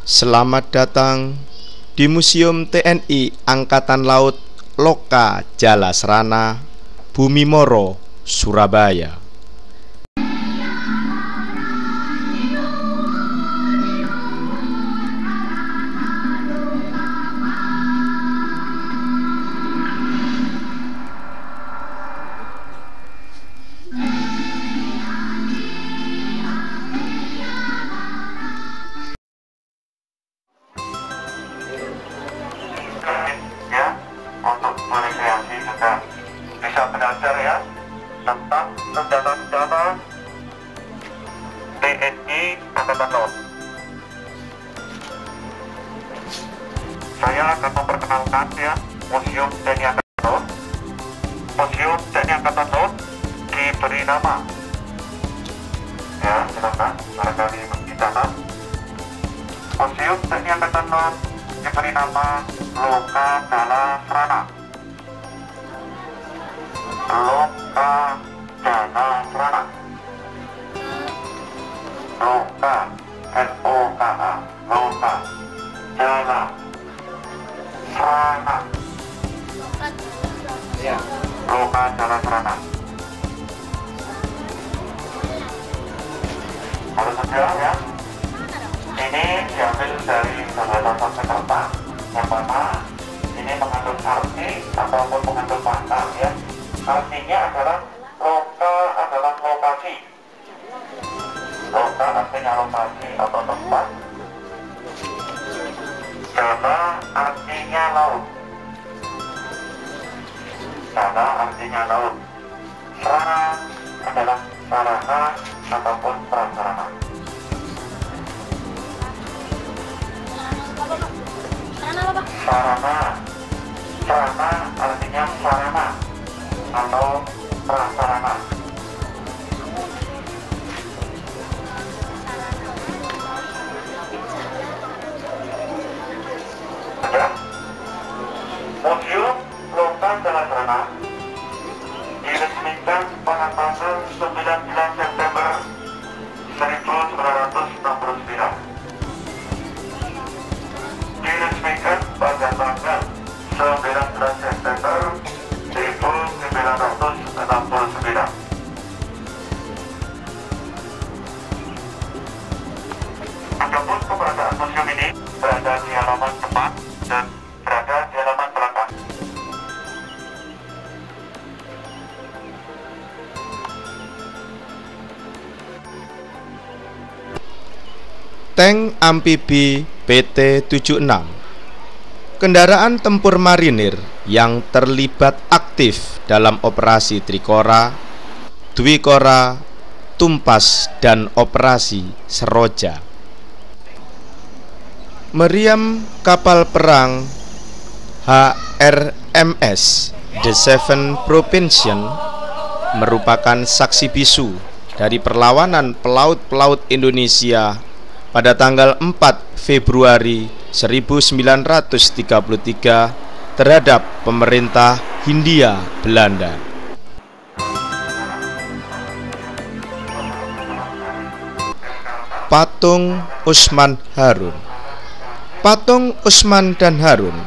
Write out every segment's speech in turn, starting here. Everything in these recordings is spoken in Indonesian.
Selamat datang di Museum TNI Angkatan Laut Loka Jalasrana, Bumi Moro, Surabaya. Untuk merekreasi juga bisa belajar ya tentang senjata-senjata TNI Angkatan Laut. Saya akan memperkenalkan ya Museum TNI Angkatan Laut. Museum TNI Angkatan Laut diberi nama ya, silakan barangkali berbicara. Museum TNI Angkatan Laut diberi nama Loka Jalasrana. Loka Jalasrana. Loka, L-O-K-A, Loka Jalasrana. Ya, Loka Jalasrana. Harus saja ya. Ini diambil dari Bahasa Sanskerta, yang mana ini mengandung arti ataupun mengandung makna ya. Artinya adalah loka adalah lokasi. Loka artinya lokasi atau tempat. Jala artinya laut. Jala artinya laut. Sarana adalah sarana ataupun prasarana. Sarana artinya sarana atau prasarana. Ya. Museum Loka Jalasrana diresmikan pada tanggal 19 September 1969. Diresmikan pada tanggal 19 September 1969. Adapun keberadaan museum ini berada di halaman depan dan berada di halaman belakang. Tank amfibi PT-76, kendaraan tempur marinir yang terlibat aktif dalam operasi Trikora, Dwikora, Tumpas, dan operasi Seroja. Meriam kapal perang HRMS The Seven Provincial merupakan saksi bisu dari perlawanan pelaut-pelaut Indonesia pada tanggal 4 Februari 1933 terhadap pemerintah Hindia Belanda. Patung Usman Harun. Patung Usman dan Harun,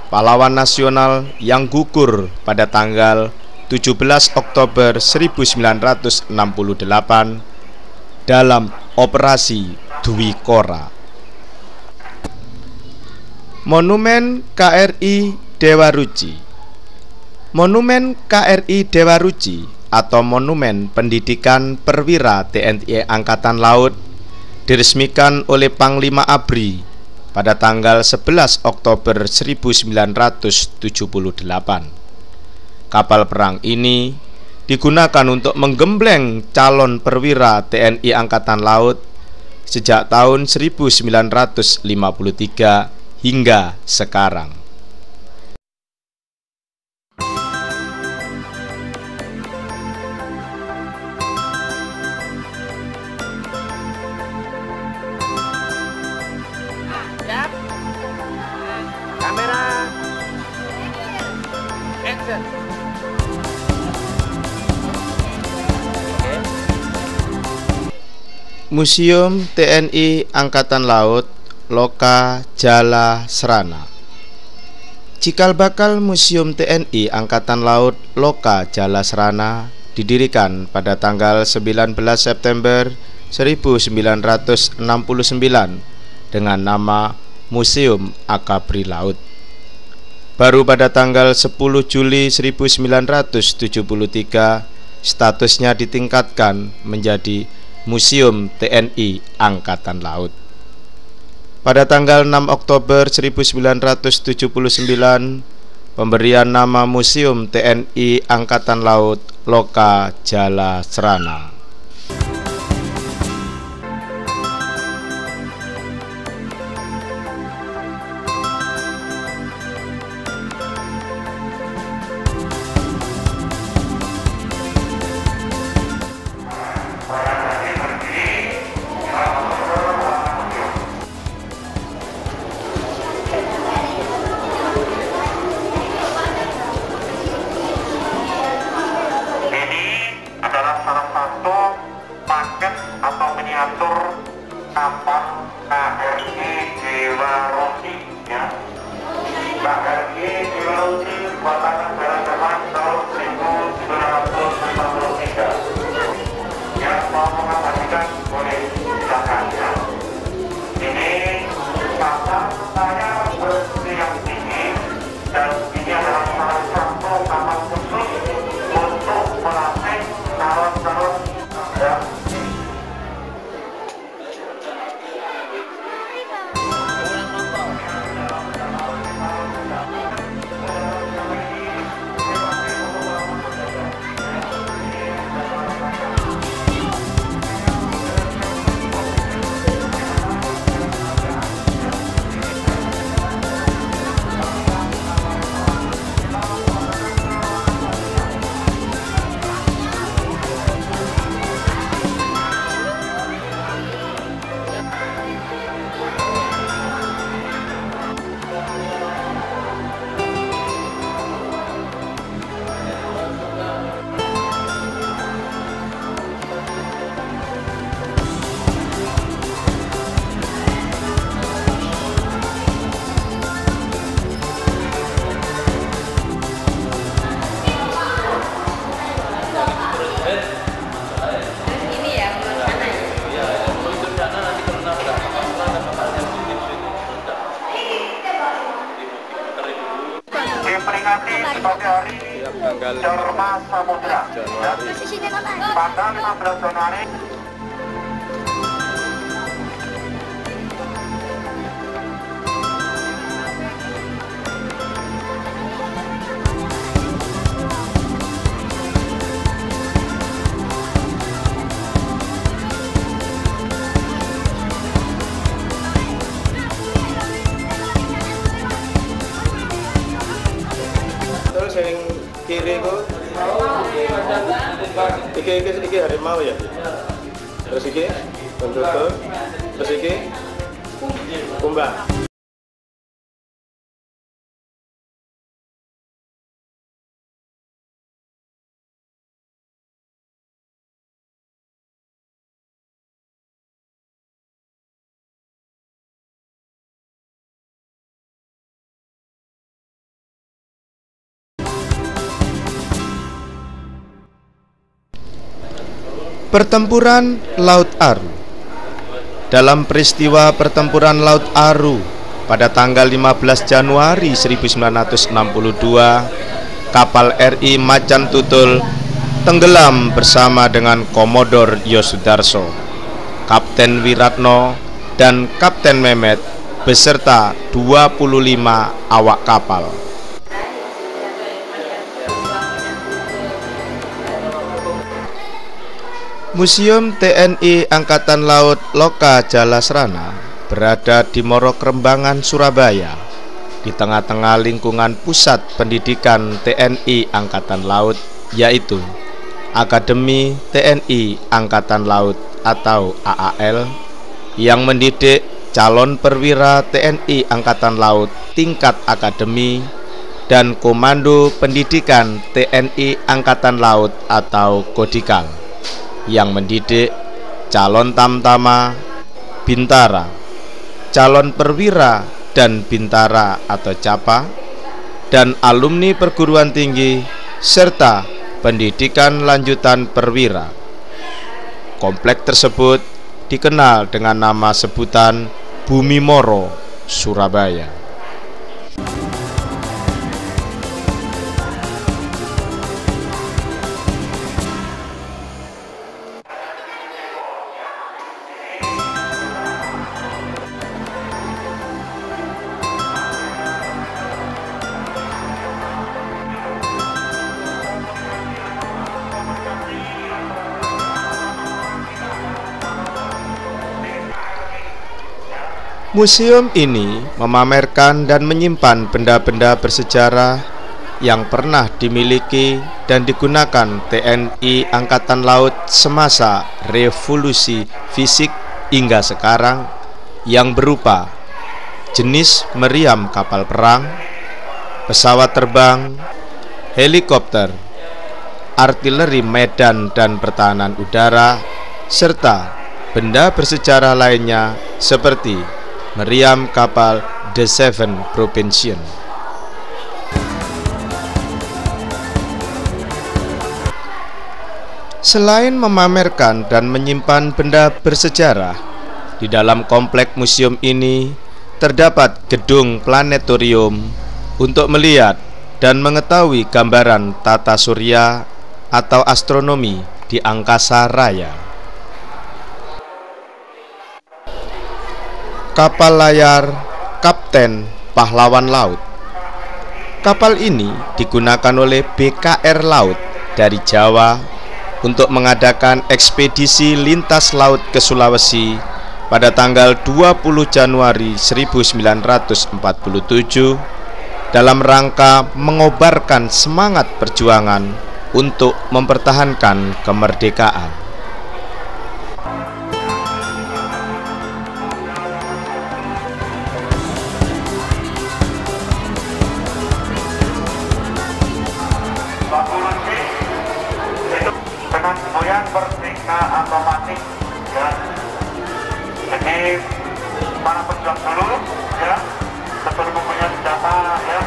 pahlawan nasional yang gugur pada tanggal 17 Oktober 1968 dalam operasi Dwikora. Monumen KRI Dewa Ruci. Monumen KRI Dewa Ruci atau Monumen Pendidikan Perwira TNI Angkatan Laut diresmikan oleh Panglima ABRI pada tanggal 11 Oktober 1978. Kapal perang ini digunakan untuk menggembleng calon perwira TNI Angkatan Laut sejak tahun 1953 hingga sekarang. Kamera action. Museum TNI Angkatan Laut Loka Jala Serana. Cikal bakal Museum TNI Angkatan Laut Loka Jala Serana didirikan pada tanggal 19 September 1969 dengan nama Museum Akabri Laut. Baru pada tanggal 10 Juli 1973 statusnya ditingkatkan menjadi Museum TNI Angkatan Laut. Pada tanggal 6 Oktober 1979, pemberian nama Museum TNI Angkatan Laut Loka Jala Serana. Kapal KRI Dewa Roti, ya. KRI Dewa Roti buatan negara Jerman tahun 1953. Yang mau mengabadikan boleh silakan, ya. Ini kapal saya bersih yang tinggi dan ini adalah salah satu kapal khusus untuk melatih calon-calon, ya. Diperingati sebagai hari Dharma Samudra, pada 15 Januari. Terus yang kiri itu iki harimau ya. Terus iki bentuk, terus iki kumbang. Pertempuran Laut Aru. Dalam peristiwa pertempuran Laut Aru pada tanggal 15 Januari 1962, kapal RI Macan Tutul tenggelam bersama dengan Komodor Yosudarso, Kapten Wiratno, dan Kapten Mehmet beserta 25 awak kapal. Museum TNI Angkatan Laut Loka Jala Serana berada di Moro Krembangan, Surabaya, di tengah-tengah lingkungan pusat pendidikan TNI Angkatan Laut, yaitu Akademi TNI Angkatan Laut atau AAL, yang mendidik calon perwira TNI Angkatan Laut tingkat akademi, dan Komando Pendidikan TNI Angkatan Laut atau Kodikal, yang mendidik calon tamtama, bintara, calon perwira dan bintara atau capa, dan alumni perguruan tinggi, serta pendidikan lanjutan perwira. Komplek tersebut dikenal dengan nama sebutan Bumi Moro, Surabaya. Museum ini memamerkan dan menyimpan benda-benda bersejarah yang pernah dimiliki dan digunakan TNI Angkatan Laut semasa revolusi fisik hingga sekarang, yang berupa jenis meriam kapal perang, pesawat terbang, helikopter, artileri medan dan pertahanan udara, serta benda bersejarah lainnya seperti meriam kapal The Seven Provincial. Selain memamerkan dan menyimpan benda bersejarah, di dalam komplek museum ini terdapat gedung planetarium untuk melihat dan mengetahui gambaran tata surya atau astronomi di angkasa raya. Kapal layar Kapten Pahlawan Laut. Kapal ini digunakan oleh BKR Laut dari Jawa untuk mengadakan ekspedisi lintas laut ke Sulawesi pada tanggal 20 Januari 1947 dalam rangka mengobarkan semangat perjuangan untuk mempertahankan kemerdekaan. Dengan goyang bertingkah otomatis ya. Jadi para pejuang dulu ya, sebelum mempunyai senjata ya.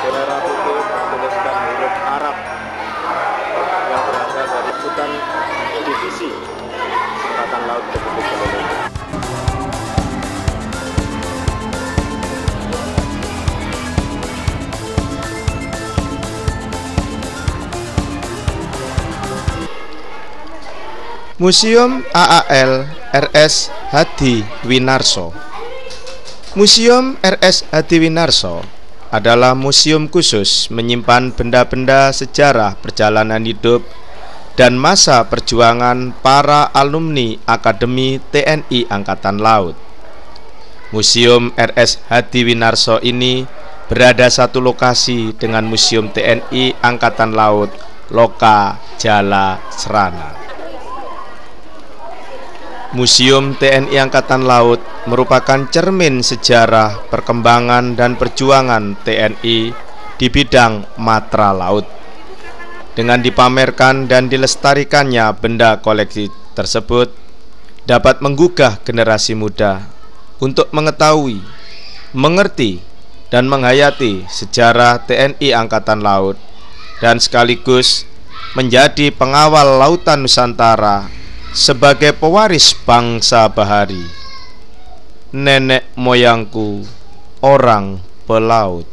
Bendera putih bertuliskan huruf Arab yang berasal dari sebutan divisi Angkatan Laut Republik Indonesia. Museum AAL RS Hadiwinarso. Museum RS Hadiwinarso adalah museum khusus menyimpan benda-benda sejarah perjalanan hidup dan masa perjuangan para alumni Akademi TNI Angkatan Laut. Museum RS Hadiwinarso ini berada satu lokasi dengan Museum TNI Angkatan Laut Loka Jala Serana. Museum TNI Angkatan Laut merupakan cermin sejarah perkembangan dan perjuangan TNI di bidang matra laut. Dengan dipamerkan dan dilestarikannya benda koleksi tersebut dapat menggugah generasi muda untuk mengetahui, mengerti, dan menghayati sejarah TNI Angkatan Laut dan sekaligus menjadi pengawal lautan Nusantara sebagai pewaris bangsa bahari. Nenek moyangku orang pelaut.